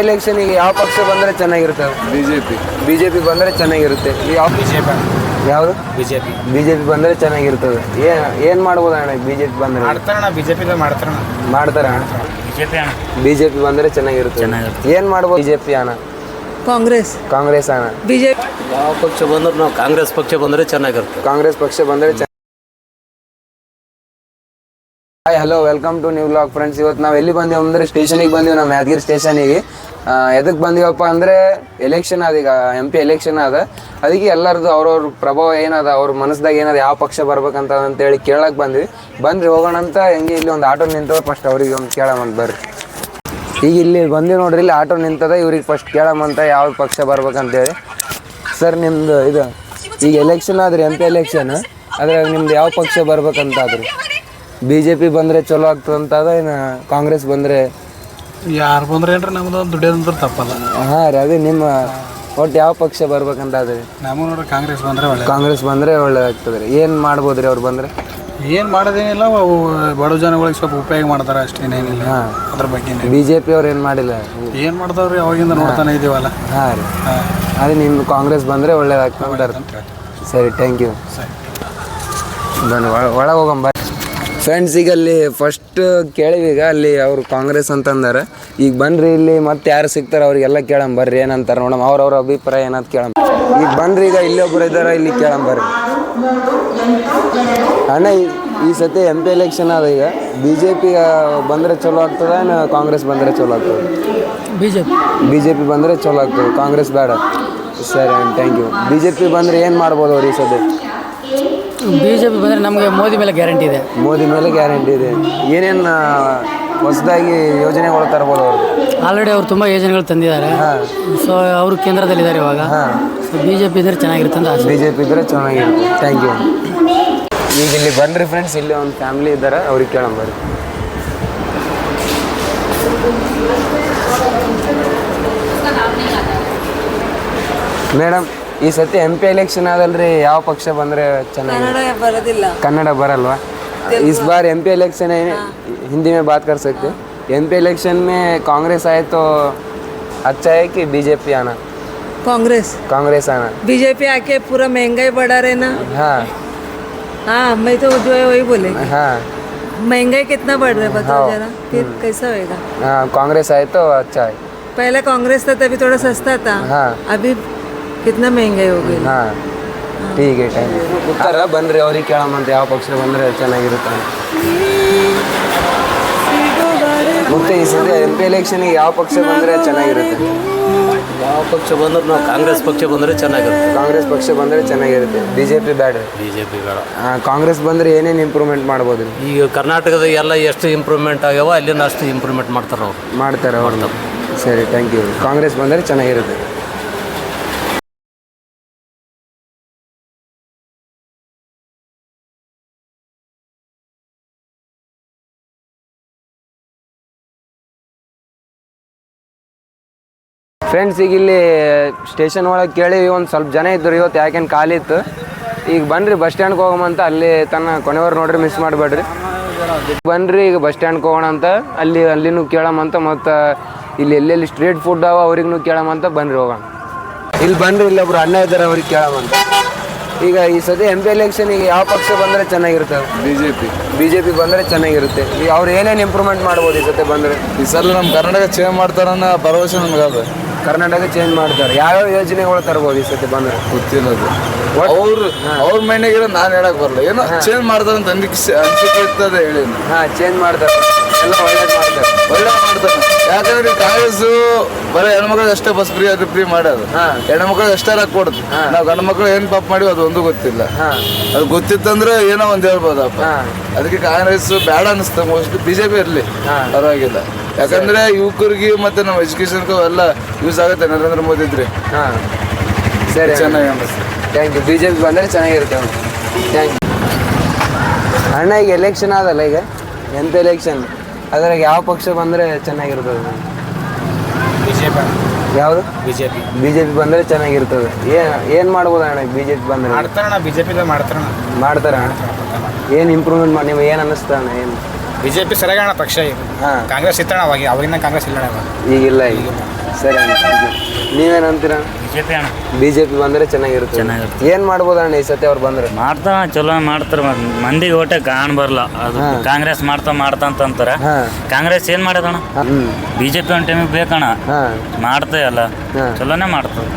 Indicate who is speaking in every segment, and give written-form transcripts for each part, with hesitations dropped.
Speaker 1: ಎಲೆಕ್ಷನ್ಗೆ ಯಾವ ಪಕ್ಷ ಬಂದರೆ ಚೆನ್ನಾಗಿರುತ್ತೆ? ಬಿಜೆಪಿ ಬಂದರೆ ಚೆನ್ನಾಗಿರುತ್ತೆ. ಯಾವ ಯಾವುದು ಬಿಜೆಪಿ ಬಂದರೆ ಚೆನ್ನಾಗಿರ್ತದೆ. ಏನು ಮಾಡ್ಬೋದು ಅಣ್ಣ ಬಿಜೆಪಿ ಬಂದರೆ? ಮಾಡ್ತಾರ ಬಿಜೆಪಿ ಬಂದರೆ ಚೆನ್ನಾಗಿರುತ್ತೆ. ಏನು ಮಾಡ್ಬೋದು ಬಿಜೆಪಿ ಅಣ್ಣ? ಕಾಂಗ್ರೆಸ್ ಅಣ್ಣ.
Speaker 2: ಬಿಜೆಪಿ
Speaker 3: ಯಾವ ಪಕ್ಷ ಬಂದ್ರೆ ನಾವು ಕಾಂಗ್ರೆಸ್ ಪಕ್ಷ ಬಂದರೆ ಚೆನ್ನಾಗಿರುತ್ತೆ.
Speaker 1: ಕಾಂಗ್ರೆಸ್ ಪಕ್ಷ ಬಂದರೆ hi hello welcome to new vlog friends. ಇವತ್ತು ನಾವು ಎಲ್ಲಿ ಬಂದೀವಿ ಅಂದರೆ ಸ್ಟೇಷನಿಗೆ ಬಂದೀವಿ, ನಮ್ಮ ಯಾದಗಿರಿ ಸ್ಟೇಷನಿಗೆ. ಎದಕ್ಕೆ ಬಂದೀವಪ್ಪ ಅಂದರೆ ಎಲೆಕ್ಷನ್ ಅದ, ಈಗ MP ಎಲೆಕ್ಷನ್ ಅದ. ಅದಕ್ಕೆ ಎಲ್ಲರದು ಅವ್ರವ್ರ ಪ್ರಭಾವ ಏನದ, ಅವ್ರ ಮನಸ್ದಾಗ ಏನದ, ಯಾವ ಪಕ್ಷ ಬರ್ಬೇಕಂತ ಅಂತೇಳಿ ಕೇಳಕ್ಕೆ ಬಂದ್ರಿ ಹೋಗೋಣ ಅಂತ. ಹೆಂಗೆ ಇಲ್ಲಿ ಒಂದು ಆಟೋ ನಿಂತದ, ಫಸ್ಟ್ ಅವ್ರಿಗೆ ಒಂದು ಕೇಳಮಂತ ಬರ್ರಿ. ಈಗ ಇಲ್ಲಿ ಬಂದೀವಿ ನೋಡ್ರಿ, ಇಲ್ಲಿ ಆಟೋ ನಿಂತದ, ಇವ್ರಿಗೆ ಫಸ್ಟ್ ಕೇಳಮಂತ ಯಾವ ಪಕ್ಷ ಬರ್ಬೇಕಂತೇಳಿ. ಸರ್ ನಿಮ್ದು ಇದು ಈಗ ಎಲೆಕ್ಷನ್ ಆದ್ರಿ, MP ಎಲೆಕ್ಷನ್ ಅದ್ರಾಗ ನಿಮ್ದು ಯಾವ ಪಕ್ಷ ಬರ್ಬೇಕಂತ ಆದ್ರಿ? ಬಿಜೆಪಿ ಬಂದರೆ ಚಲೋ ಆಗ್ತದಂತದ, ಇನ್ನು ಕಾಂಗ್ರೆಸ್ ಬಂದರೆ?
Speaker 4: ಯಾರು ಬಂದ್ರೆ ಏನ್ರಿ ನಮ್ದು ದುಡಿಯೋದಂದ್ರೆ ತಪ್ಪಲ್ಲ.
Speaker 1: ಹಾಂ ರೀ, ಅದೇ ನಿಮ್ಮ ಒಟ್ಟು ಯಾವ ಪಕ್ಷ ಬರ್ಬೇಕಂತ ಅದ್ರಿ?
Speaker 4: ನಮ್ಮ ನೋಡ್ರಿ ಕಾಂಗ್ರೆಸ್ ಬಂದರೆ ಒಳ್ಳೆ.
Speaker 1: ಕಾಂಗ್ರೆಸ್ ಬಂದರೆ ಒಳ್ಳೇದಾಗ್ತದೆ ರೀ. ಏನು ಮಾಡ್ಬೋದು ರೀ ಅವ್ರು ಬಂದರೆ?
Speaker 4: ಏನು ಮಾಡೋದೇನಿಲ್ಲ, ಅವು ಬಡ ಜನಗಳಿಗೆ ಸ್ವಲ್ಪ ಉಪಯೋಗ ಮಾಡ್ತಾರೆ ಅಷ್ಟೇನೇನಿಲ್ಲ.
Speaker 1: ಹಾಂ,
Speaker 4: ಅದ್ರ ಬಗ್ಗೆ
Speaker 1: ಬಿಜೆಪಿ ಅವ್ರು ಏನು ಮಾಡಿಲ್ಲ.
Speaker 4: ಏನು ಮಾಡ್ತಾವ್ರಿ ಅವಾಗಿಂದ ನೋಡ್ತಾನೆ ಇದೀವಲ್ಲ.
Speaker 1: ಹಾಂ ರೀ, ಅದೇ ನಿಮ್ಮ ಕಾಂಗ್ರೆಸ್ ಬಂದರೆ ಒಳ್ಳೇದಾಗ್ತದೆ. ಸರಿ, ಥ್ಯಾಂಕ್ ಯು. ಬನ್ನಿ ಒಳಗೆ ಹೋಗಂಬ ಫ್ರೆಂಡ್ಸ್. ಈಗ ಅಲ್ಲಿ ಫಸ್ಟ್ ಕೇಳಿವೀಗ, ಅಲ್ಲಿ ಅವರು ಕಾಂಗ್ರೆಸ್ ಅಂತಂದಾರೆ. ಈಗ ಬನ್ರಿ ಇಲ್ಲಿ ಮತ್ತೆ ಯಾರು ಸಿಗ್ತಾರೆ ಅವ್ರಿಗೆಲ್ಲ ಕೇಳಂಬರ್ರಿ, ಏನಂತಾರೆ ನೋಡಮ್, ಅವ್ರವ್ರ ಅಭಿಪ್ರಾಯ ಏನಂತ ಕೇಳಂ. ಈಗ ಬನ್ರಿ, ಈಗ ಇಲ್ಲಿ ಒಬ್ಬರು ಇದ್ದಾರೆ, ಇಲ್ಲಿ ಕೇಳಂಬರ್ರಿ. ಅಣ್ಣ, ಈ ಸತಿ MP ಎಲೆಕ್ಷನ್ ಅದ. ಈಗ ಬಿಜೆಪಿ ಬಂದರೆ ಚಲೋ ಆಗ್ತದ, ಕಾಂಗ್ರೆಸ್ ಬಂದರೆ ಚಲೋ ಆಗ್ತದೆ? ಬಿಜೆಪಿ ಬಂದರೆ ಚಲೋ ಆಗ್ತದೆ, ಕಾಂಗ್ರೆಸ್ ಬೇಡ. ಸರಿ ಅಣ್ಣ, ಥ್ಯಾಂಕ್ ಯು. ಬಿಜೆಪಿ ಬಂದರೆ ಏನು ಮಾಡ್ಬೋದು ಅವ್ರು ಈ ಸತಿ?
Speaker 2: ಬಿಜೆಪಿ ಬಂದರೆ ನಮಗೆ ಮೋದಿ ಮೇಲೆ ಗ್ಯಾರಂಟಿ ಇದೆ.
Speaker 1: ಮೋದಿ ಮೇಲೆ ಗ್ಯಾರಂಟಿ ಇದೆ. ಏನೇನು ಹೊಸದಾಗಿ ಯೋಜನೆಗಳು ತರ್ಬೋದು ಅವರು?
Speaker 2: ಆಲ್ರೆಡಿ ಅವರು ತುಂಬ ಯೋಜನೆಗಳು ತಂದಿದ್ದಾರೆ. ಸೊ ಅವರು ಕೇಂದ್ರದಲ್ಲಿದ್ದಾರೆ ಇವಾಗ. ಸೊ ಬಿಜೆಪಿ ಇದ್ರೆ ಚೆನ್ನಾಗಿರುತ್ತೆ ಅಂತ ಆಸೆ.
Speaker 1: ಬಿಜೆಪಿ ಇದ್ರೆ ಚೆನ್ನಾಗಿರುತ್ತೆ. Thank you. ಈಗ ಇಲ್ಲಿ ಬನ್ರಿ ಫ್ರೆಂಡ್ಸ್, ಇಲ್ಲಿ ಒಂದು ಫ್ಯಾಮಿಲಿ ಇದ್ದಾರೆ, ಅವ್ರಿಗೆ ಕೇಳಂಬರ್ರಿ. ಮೇಡಮ್, ಈ ಸತಿ MP ಎಲೆಕ್ಷನ್ ಆದಲ್ರಿ, ಯಾವ ಪಕ್ಷ ಬಂದರೆ ಚೆನ್ನಾಗಿ? कन्नड़ बरलवा? इस बार MP इलेक्शन है, हिंदी में बात कर सकते? MP इलेक्शन में कांग्रेस आए तो अच्छा है कि बीजेपी आना? कांग्रेस आना.
Speaker 5: बीजेपी आके पूरा महंगाई बढ़ा रहे ना. हाँ, मैं तो जो है वही बोले.
Speaker 1: हाँ,
Speaker 5: महंगाई कितना बढ़ रहा है बताओ जरा, फिर कैसा होएगा?
Speaker 1: हाँ, कांग्रेस आए तो अच्छा है.
Speaker 5: पहले कांग्रेस था तभी थोड़ा सस्ता था.
Speaker 1: हाँ,
Speaker 5: अभी कितना महंगाई हो गई.
Speaker 1: ಹಾಂ, ಟೀಕ್ ಐ ಟೈಮ್ ಉತ್ತರ ಬನ್ರಿ, ಅವ್ರಿಗೆ ಕೇಳಮಂತ ಯಾವ ಪಕ್ಷ ಬಂದರೆ ಚೆನ್ನಾಗಿರುತ್ತೆ. ಮತ್ತೆ ಈ ಸತಿ MP ಎಲೆಕ್ಷನ್ಗೆ ಯಾವ ಪಕ್ಷ ಬಂದರೆ ಚೆನ್ನಾಗಿರುತ್ತೆ?
Speaker 3: ಯಾವ ಪಕ್ಷ ಬಂದ್ರೆ ನಾವು ಕಾಂಗ್ರೆಸ್ ಪಕ್ಷ ಬಂದರೆ ಚೆನ್ನಾಗಿರುತ್ತೆ.
Speaker 1: ಕಾಂಗ್ರೆಸ್ ಪಕ್ಷ ಬಂದರೆ ಚೆನ್ನಾಗಿರುತ್ತೆ. ಬಿಜೆಪಿ ಬೇಡ?
Speaker 3: ಬಿಜೆಪಿ ಬೇಡ.
Speaker 1: ಕಾಂಗ್ರೆಸ್ ಬಂದರೆ ಏನೇನು ಇಂಪ್ರೂವ್ಮೆಂಟ್ ಮಾಡ್ಬೋದು?
Speaker 3: ಈಗ ಕರ್ನಾಟಕದ ಎಲ್ಲ ಎಷ್ಟು ಇಂಪ್ರೂವ್ಮೆಂಟ್ ಆಗ್ಯಾವ ಅಲ್ಲಿಂದ ಅಷ್ಟು ಇಂಪ್ರೂವ್ಮೆಂಟ್ ಮಾಡ್ತಾರೆ ಅವ್ರು.
Speaker 1: ಸರಿ, ಥ್ಯಾಂಕ್ ಯು. ಕಾಂಗ್ರೆಸ್ ಬಂದರೆ ಚೆನ್ನಾಗಿರುತ್ತೆ. ಫ್ರೆಂಡ್ಸ್, ಈಗ ಇಲ್ಲಿ ಸ್ಟೇಷನ್ ಒಳಗೆ ಕೇಳಿ ಒಂದು ಸ್ವಲ್ಪ ಜನ ಇದ್ದರು ಇವತ್ತು, ಯಾಕೆಂದು ಖಾಲಿ ಇತ್ತು. ಈಗ ಬನ್ನಿರಿ ಬಸ್ ಸ್ಟ್ಯಾಂಡ್ಗೆ ಹೋಗಮಂತ, ಅಲ್ಲಿ ತನ್ನ ಕೊನೆಯವ್ರು ನೋಡ್ರಿ, ಮಿಸ್ ಮಾಡಬೇಡ್ರಿ. ಬನ್ನಿರಿ ಈಗ ಬಸ್ ಸ್ಟ್ಯಾಂಡ್ಗೆ ಹೋಗೋಣ ಅಂತ, ಅಲ್ಲಿನೂ ಕೇಳಮಂತ, ಮತ್ತು ಇಲ್ಲಿ ಎಲ್ಲೆಲ್ಲಿ ಸ್ಟ್ರೀಟ್ ಫುಡ್ ಅವ ಅವ್ರಿಗೂ ಕೇಳಮಂತ. ಬನ್ನಿರಿ ಹೋಗೋಣ. ಇಲ್ಲಿ ಬನ್ನಿರಿ, ಇಲ್ಲೊಬ್ರು ಅಣ್ಣ ಇದ್ದಾರೆ, ಅವ್ರಿಗೆ ಕೇಳಮಂತ. ಈಗ ಈ ಸತಿ MP ಎಲೆಕ್ಷನಿಗೆ ಯಾವ ಪಕ್ಷ ಬಂದರೆ ಚೆನ್ನಾಗಿರುತ್ತೆ? ಬಿಜೆಪಿ ಬಂದರೆ ಚೆನ್ನಾಗಿರುತ್ತೆ. ಈಗ ಅವ್ರು ಏನೇನು ಇಂಪ್ರೂವ್ಮೆಂಟ್ ಮಾಡ್ಬೋದು ಈ ಸತಿ ಬಂದರೆ?
Speaker 4: ಈ ಸಲ ನಮ್ಮ ಕರ್ನಾಟಕ ಚೇಂಜ್ ಮಾಡ್ತಾರನ್ನ ಭರವಸೆ ನಮ್ಗೆ.
Speaker 1: ಕರ್ನಾಟಕ ಚೇಂಜ್ ಮಾಡ್ತಾರೆ. ಯಾವ್ಯಾವ ಯೋಜನೆಗಳು ತರ್ಬೋದು ಈ ಸತಿ ಬಂದರೆ?
Speaker 4: ಗೊತ್ತಿರೋದು ಅವ್ರ ಮೈಂಡಿಗೆ ನಾನು ಹೇಳಕ್ ಬರಲ್ಲ, ಏನೋ ಚೇಂಜ್ ಮಾಡ್ತಾರೆ ಅಂತ ಅನ್ಸಿಕೆ ಇರ್ತದೆ ಹೇಳಿ.
Speaker 1: ಹಾಂ, ಚೇಂಜ್ ಮಾಡ್ತಾರೆ, ಎಲ್ಲ ಒಳ್ಳೇದು ಮಾಡ್ತಾರೆ.
Speaker 4: ಯಾಕಂದ್ರೆ ಕಾಂಗ್ರೆಸ್ ಬರೀ ಹೆಣ್ಮಕ್ಳಿಗೆ ಅಷ್ಟೇ ಬಸ್ ಫ್ರೀ ಅದು ಫ್ರೀ ಮಾಡೋದು, ಹೆಣ್ಮಕ್ಳಿಗೆ ಅಷ್ಟೇ ರಾಕ್ ಕೊಡುದು. ನಾವು ಗಂಡು ಮಕ್ಳು ಏನ್ ಪಾಪ ಮಾಡಿವಿ ಅದು ಒಂದು ಗೊತ್ತಿಲ್ಲ. ಅದು ಗೊತ್ತಿತ್ತಂದ್ರೆ ಏನೋ ಒಂದ್ ಹೇಳ್ಬೋದಪ್ಪ. ಅದಕ್ಕೆ ಕಾಂಗ್ರೆಸ್ ಬೇಡ ಅನಿಸ್ತ. ಮೋಸ್ಟ್ಲಿ ಬಿಜೆಪಿ ಇರ್ಲಿ, ಪರವಾಗಿಲ್ಲ. ಯಾಕಂದ್ರೆ ಯುವಕರಿಗೆ ಮತ್ತೆ ನಮ್ಮ ಎಜುಕೇಶನ್ಗೂ ಎಲ್ಲ ಯೂಸ್ ಆಗುತ್ತೆ ನರೇಂದ್ರ ಮೋದಿ ಇದ್ರೆ.
Speaker 1: ಹಾಂ, ಸರಿ,
Speaker 4: ಚೆನ್ನಾಗಿ ಅನಿಸ್ತು.
Speaker 1: Thank you. ಬಿಜೆಪಿ ಬಂದರೆ ಚೆನ್ನಾಗಿರುತ್ತೆ. Thank you. ಅಣ್ಣ, ಈಗ ಎಲೆಕ್ಷನ್ ಆದಲ್ಲ, ಈಗ MP ಎಲೆಕ್ಷನ್, ಅದ್ರಾಗ ಯಾವ ಪಕ್ಷ ಬಂದರೆ ಚೆನ್ನಾಗಿರ್ತದೆ? ಯಾವುದು? ಬಿಜೆಪಿ ಬಂದರೆ ಚೆನ್ನಾಗಿರ್ತದೆ. ಏನು ಮಾಡ್ಬೋದು ಅಣ್ಣ ಬಿಜೆಪಿ ಬಂದರೆ?
Speaker 4: ಬಿಜೆಪಿ
Speaker 1: ಮಾಡ್ತಾರ. ಏನು ಇಂಪ್ರೂವ್ಮೆಂಟ್ ಮಾಡಿ ನಿಮ್ಗೆ ಏನು ಅನ್ನಿಸ್ತಾ ಅಣ್ಣ? ಏನು
Speaker 6: ಬಿಜೆಪಿ ಸರಿಯಾಗಣ ಪಕ್ಷ ಈಗ
Speaker 1: ಹಾಂ
Speaker 6: ಕಾಂಗ್ರೆಸ್ ಇತ್ತಣ ಅವಾಗಿಂದ ಕಾಂಗ್ರೆಸ್ ಇಲ್ಲಣ
Speaker 1: ಈಗಿಲ್ಲ ಈಗ ಸರಿ ಅಣ್ಣ ನೀವೇನಂತೀರಾ
Speaker 7: ಬಿಜೆಪಿ ಅಣ್ಣ
Speaker 1: BJP ಬಂದರೆ ಚೆನ್ನಾಗಿರುತ್ತೆ ಏನು ಮಾಡ್ಬೋದು ಅಣ್ಣ ಈ ಸತಿ ಅವ್ರು ಬಂದ್ರೆ
Speaker 7: ಮಾಡ್ತಾರ ಚಲೋ ಮಾಡ್ತಾರ ಮಂದಿಗೆ ಓಟೆ ಕಾಣ್ ಬರಲ್ಲ ಅದು ಕಾಂಗ್ರೆಸ್ ಮಾಡ್ತಂತಾರ ಕಾಂಗ್ರೆಸ್ ಏನ್ ಮಾಡದಣ್ಣ ಬಿಜೆಪಿ ಒಂದು ಟೈಮಿಗೆ ಬೇಕಣ್ಣ ಮಾಡ್ತಾ ಎಲ್ಲ ಚಲೋನೇ ಮಾಡ್ತದೆ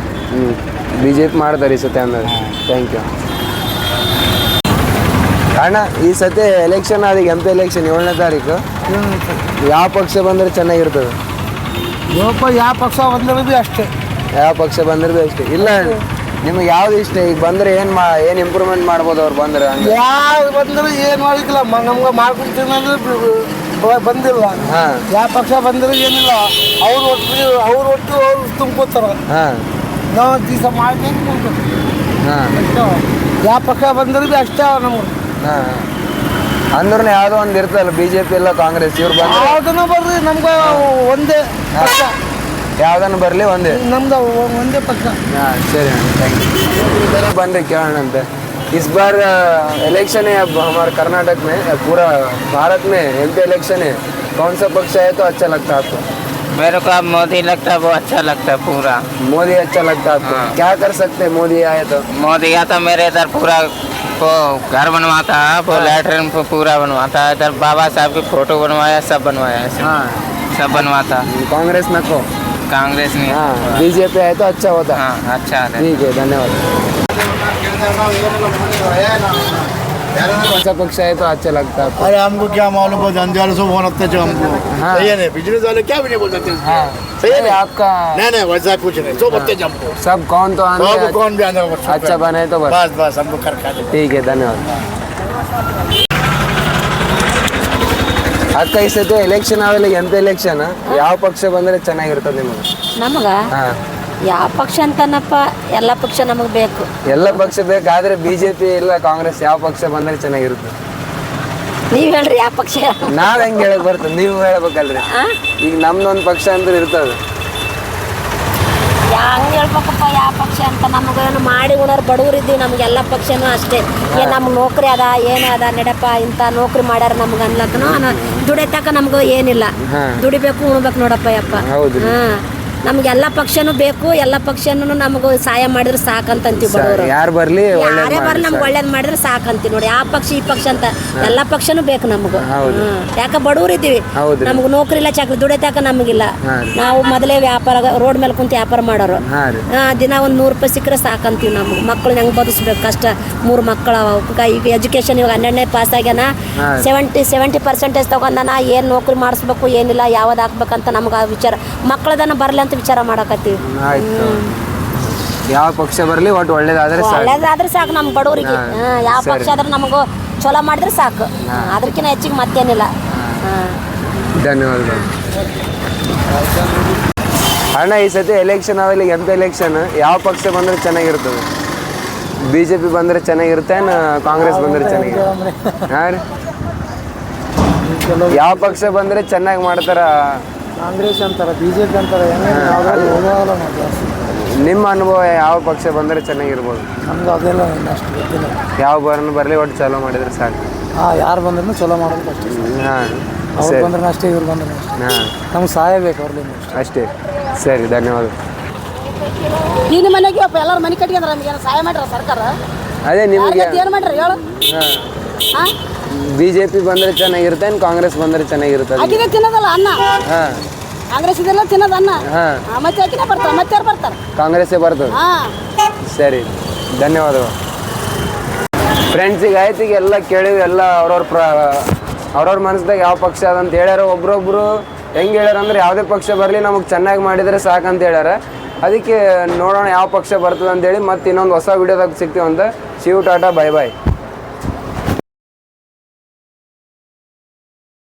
Speaker 1: BJP ಮಾಡ್ತಾರೆ ಈ ಸತಿ ಅನ್ನೋದು ಥ್ಯಾಂಕ್ ಯು ಅಣ್ಣ ಈ ಸತಿ ಎಲೆಕ್ಷನ್ ಅದೀಗ MP ಎಲೆಕ್ಷನ್ 7ನೇ ತಾರೀಕು ಯಾವ ಪಕ್ಷ ಬಂದರೆ ಚೆನ್ನಾಗಿರ್ತದೆ
Speaker 2: ಯಾವ ಪಕ್ಷ ಬಂದ್ರೆ ಅಷ್ಟೇ
Speaker 1: ಯಾವ ಪಕ್ಷ ಬಂದ್ರೆ ಭೀ ಅಷ್ಟೇ ಇಲ್ಲ ನಿಮಗೆ ಯಾವ್ದು ಇಷ್ಟ ಈಗ ಬಂದರೆ ಏನು ಇಂಪ್ರೂವ್ಮೆಂಟ್ ಮಾಡ್ಬೋದು ಅವ್ರು ಬಂದ್ರೆ
Speaker 2: ಯಾವ ಬಂದ್ರೆ ಏನು ಮಾಡಿಕ್ಕಿಲ್ಲ ನಮ್ಗೆ ಮಾಡ್ಕೊಡ್ತೀನಿ ಅಂದ್ರೆ ಬಂದಿಲ್ಲ ಯಾವ ಪಕ್ಷ ಬಂದ್ರೆ ಏನಿಲ್ಲ ಅವ್ರು ಒಟ್ಟು ಅವ್ರು ತುಂಬ್ಕೋತಾರ ನಾವು ದಿವಸ ಮಾಡಿ ಯಾವ ಪಕ್ಷ ಬಂದ್ರೆ ಭೀ ಅಷ್ಟೇ ನಮ್ಗೆ
Speaker 1: ಅಂದ್ರೂ ಯಾವುದೋ ಒಂದು ಇರ್ತಲ್ಲ BJP ಇಲ್ಲ ಕಾಂಗ್ರೆಸ್ ಇವ್ರು ಬಂದ್ರೆ
Speaker 2: ಯಾವ್ದನ್ನ ಬರ್ರಿ ನಮ್ಗೆ ಒಂದೇ ಪಕ್ಷ
Speaker 1: ಯಾವ್ದನ್ನು ಬರಲಿ ಒಂದೇ
Speaker 2: ನಮ್ದು ಒಂದೇ ಪಕ್ಷ
Speaker 1: सर थैंक यू बन रहे क्या आनंद है इस बार इलेक्शन है अब हमारे कर्नाटक में पूरा भारत में MP इलेक्शन है कौन सा पक्ष है तो अच्छा लगता है आपको
Speaker 8: मेरे को अब मोदी लगता है वो अच्छा लगता है पूरा
Speaker 1: मोदी अच्छा लगता है आपको क्या कर सकते हैं मोदी आए तो
Speaker 8: मोदी आता मेरे इधर पूरा वो घर बनवाता है वो लैटरिन पूरा बनवाता है इधर बाबा साहब की फोटो बनवाया सब बनवाया सब बनवाता
Speaker 1: कांग्रेस न को
Speaker 8: कांग्रेस ने
Speaker 1: हाँ BJP आए तो अच्छा होता
Speaker 8: हाँ अच्छा है
Speaker 1: ठीक है धन्यवाद कौन सा पक्ष है तो अच्छा लगता है आपको
Speaker 9: अरे हमको क्या मालूम है अंधेरे से फोन रखते जो हमको सही है नहीं बिजनेस वाले क्या भी नहीं बोल सकते
Speaker 1: हाँ
Speaker 9: सही है
Speaker 1: आपका
Speaker 9: नहीं वैसा कुछ नहीं जो बत्ते हमको
Speaker 1: सब कौन तो आने
Speaker 9: सब कौन भी आने
Speaker 1: अच्छा बने तो बस
Speaker 9: बस बस हमको कर खा
Speaker 1: ठीक है धन्यवाद ಅಕ್ಕ ಈ ಸತಿ ಎಲೆಕ್ಷನ್ ಆಮೇಲೆ MP ಎಲೆಕ್ಷನ್ ಯಾವ ಪಕ್ಷ ಬಂದರೆ ಚೆನ್ನಾಗಿರ್ತದೆ ನಿಮಗೆ
Speaker 10: ನಮಗ
Speaker 1: ಹಾಂ
Speaker 10: ಯಾವ ಪಕ್ಷ ಅಂತನಪ್ಪ ಎಲ್ಲ ಪಕ್ಷ ನಮಗೆ ಬೇಕು
Speaker 1: ಎಲ್ಲ ಪಕ್ಷ ಬೇಕಾದ್ರೆ BJP ಇಲ್ಲ ಕಾಂಗ್ರೆಸ್ ಯಾವ ಪಕ್ಷ ಬಂದರೆ ಚೆನ್ನಾಗಿರುತ್ತೆ
Speaker 10: ನೀವು ಹೇಳ್ರಿ ಯಾವ ಪಕ್ಷ
Speaker 1: ನಾವ್ ಹೆಂಗ್ ಹೇಳಕ್ ಬರ್ತದೆ ನೀವು ಹೇಳ್ಬೇಕಲ್ರಿ ಈಗ ನಮ್ದೊಂದು ಪಕ್ಷ ಅಂದ್ರೆ ಇರ್ತದೆ
Speaker 10: ಹಂಗೆ ಹೇಳ್ಬೇಕಪ್ಪ ಯಾವ ಪಕ್ಷ ಅಂತ ನಮಗೇನು ಮಾಡಿ ಉಣೋರು ಬಡವ್ರು ಇದ್ದೀವಿ ನಮಗೆಲ್ಲ ಪಕ್ಷನೂ ಅಷ್ಟೇ ಏನು ನಮ್ಗೆ ನೌಕರಿ ಅದ ಏನು ಅದ ನಡಪ್ಪ ಇಂಥ ನೌಕರಿ ಮಾಡ್ಯಾರ ನಮ್ಗೆ ಅನ್ಲಕ್ಕನೂ ದುಡಿತಕ್ಕ ನಮಗೂ ಏನಿಲ್ಲ ದುಡಿಬೇಕು ಉಣ್ಬೇಕು ನೋಡಪ್ಪ ಯಪ್ಪ ಹಾಂ ನಮ್ಗೆಲ್ಲ ಪಕ್ಷನೂ ಬೇಕು ಎಲ್ಲ ಪಕ್ಷನೂ ನಮಗೂ ಸಹಾಯ ಮಾಡಿದ್ರೆ ಸಾಕಂತೀವಿ ಬಡವರು
Speaker 1: ಯಾರು ಬರ್ಲಿ
Speaker 10: ಯಾರೇ ಬರ್ಲಿ ನಮ್ಗೆ ಒಳ್ಳೇದು ಮಾಡಿದ್ರೆ ಸಾಕಂತೀವಿ ನೋಡಿ ಯಾವ ಪಕ್ಷ ಈ ಪಕ್ಷ ಅಂತ ಎಲ್ಲ ಪಕ್ಷನೂ ಬೇಕು ನಮಗೂ ಯಾಕೆ ಬಡವ್ರು ಇದ್ದೀವಿ ನಮ್ಗೆ ನೌಕರಿ ಇಲ್ಲ ಚಾಕ್ರಿ ದುಡಿತಾಕ ನಮಗಿಲ್ಲ ನಾವು ಮೊದಲೇ ವ್ಯಾಪಾರ ರೋಡ್ ಮೇಲೆ ಕುಂತು ವ್ಯಾಪಾರ ಮಾಡೋರು ದಿನ ಒಂದು 100 ರೂಪಾಯಿ ಸಿಕ್ಕರೆ ಸಾಕಂತೀವಿ ನಮ್ಗೆ ಮಕ್ಕಳು ಹೆಂಗೆ ಬದುಸ್ಬೇಕು ಕಷ್ಟ 3 ಮಕ್ಕಳು ಅವಕ್ಕೆ ಈಗ ಎಜುಕೇಶನ್ ಇವಾಗ 12ನೇ ಪಾಸ್ ಆಗ್ಯಾನ 70% ತಗೊಂಡನ ಏನು ನೌಕರಿ ಮಾಡಿಸ್ಬೇಕು ಏನಿಲ್ಲ ಯಾವ್ದು ಹಾಕ್ಬೇಕಂತ ನಮ್ಗೆ ಆ ವಿಚಾರ ಮಕ್ಕಳದನ್ನ ಬರಲಿ ಅಂತ ವಿಚಾರ ಮಾಡಕತ್ತೀವಿ
Speaker 1: ಯಾವ ಪಕ್ಷ ಬರಲಿ ಒಟ್ಟು
Speaker 10: ಒಳ್ಳೇದಾದ್ರೆ ಸಾಕು ನಮ್ಮ ಬಡವರಿಗೆ ಯಾವ ಪಕ್ಷ ಆದ್ರೆ ನಮಗೂ ಚಲೋ ಮಾಡಿದ್ರೆ ಸಾಕು ಅದಕ್ಕಿಂತ ಹೆಚ್ಚಿಗೆ ಮತ್ತೇನಿಲ್ಲ
Speaker 1: ಧನ್ಯವಾದಗಳು ಅಣ್ಣ ಈ ಸತಿ ಎಲೆಕ್ಷನ್ ಆಮೇಲೆ MP ಎಲೆಕ್ಷನ್ ಯಾವ ಪಕ್ಷ ಬಂದ್ರೆ ಚೆನ್ನಾಗಿರ್ತದೆ BJP ಬಂದ್ರೆ ಚೆನ್ನಾಗಿರುತ್ತೆ ಕಾಂಗ್ರೆಸ್ ಬಂದ್ರೆ ಚೆನ್ನಾಗಿರುತ್ತೆ ಹಾಂ ರೀ ಯಾವ ಪಕ್ಷ ಬಂದ್ರೆ ಚೆನ್ನಾಗಿ ಮಾಡ್ತಾರ
Speaker 2: ಕಾಂಗ್ರೆಸ್ ಅಂತಾರೆ BJP ಅಂತಾರೆ
Speaker 1: ನಿಮ್ಮ ಅನುಭವ ಯಾವ ಪಕ್ಷ ಬಂದರೆ ಚೆನ್ನಾಗಿರ್ಬೋದು
Speaker 2: ನಮ್ದು ಅದೆಲ್ಲ ಅಷ್ಟು ಗೊತ್ತಿಲ್ಲ
Speaker 1: ಯಾವ ಬರಲಿ ಒಟ್ಟು ಚಲೋ ಮಾಡಿದ್ರೆ ಸಾಕು
Speaker 2: ಯಾರು ಬಂದ್ರೂ ಚಲೋ ಮಾಡೋದು ಅಷ್ಟೇ
Speaker 1: ಹಾಂ
Speaker 2: ಅವ್ರು ಬಂದ್ರೆ ಅಷ್ಟೇ ಇವ್ರು ಬಂದ್ರೆ
Speaker 1: ಹಾಂ
Speaker 2: ನಮ್ಗೆ ಸಹಾಯ ಬೇಕು ಅವ್ರದ್ದು
Speaker 1: ಅಷ್ಟೇ ಸರಿ ಧನ್ಯವಾದ
Speaker 10: ನೀನು ಮನೆಗೆ ಎಲ್ಲರೂ ಮನೆ ಕಟ್ಕೊಂಡ್ರೆ ನಮ್ಗೆ ಸಹಾಯ ಮಾಡ್ರ ಸರ್ಕಾರ
Speaker 1: ಅದೇ ನಿಮಗೆ
Speaker 10: ಏನು ಮಾಡ್ರಿ ಹೇಳು
Speaker 1: ಹಾಂ BJP ಬಂದರೆ ಚೆನ್ನಾಗಿರುತ್ತೆ ಕಾಂಗ್ರೆಸ್ ಬಂದರೆ ಚೆನ್ನಾಗಿರುತ್ತೆ
Speaker 10: ಅಕ್ಕಿಗೆ ತಿನ್ನೋದಲ್ಲ ಅನ್ನ
Speaker 1: ಹಾಂ
Speaker 10: ಕಾಂಗ್ರೆಸ್ ಇದೆಲ್ಲ ತಿನ್ನೋದು ಅನ್ನ
Speaker 1: ಹಾಂ
Speaker 10: ಮತ್ತೆ ಅಕ್ಕಿನೇ ಬರ್ತಾರೆ ಮತ್ತೆ ಯಾರು ಬರ್ತಾರೆ
Speaker 1: ಕಾಂಗ್ರೆಸ್ಸೇ ಬರ್ತದೆ ಸರಿ ಧನ್ಯವಾದಗಳು ಫ್ರೆಂಡ್ಸ್ ಈಗ ಆಯ್ತು ಈಗ ಎಲ್ಲ ಕೇಳಿವಿ ಎಲ್ಲ ಅವ್ರವ್ರ ಮನಸ್ದಾಗ ಯಾವ ಪಕ್ಷ ಅದಂತ ಹೇಳ್ಯಾರ ಒಬ್ರೊಬ್ರು ಹೆಂಗೆ ಹೇಳ್ಯಾರ ಅಂದ್ರೆ ಯಾವುದೇ ಪಕ್ಷ ಬರಲಿ ನಮಗೆ ಚೆನ್ನಾಗಿ ಮಾಡಿದರೆ ಸಾಕಂತ ಹೇಳ್ಯಾರ ಅದಕ್ಕೆ ನೋಡೋಣ ಯಾವ ಪಕ್ಷ ಬರ್ತದೆ ಅಂತೇಳಿ ಮತ್ತೆ ಇನ್ನೊಂದು ಹೊಸ ವಿಡಿಯೋದಾಗ ಸಿಗ್ತೀವಂತ ಶಿವ್ ಟಾಟಾ ಬೈ ಬಾಯ್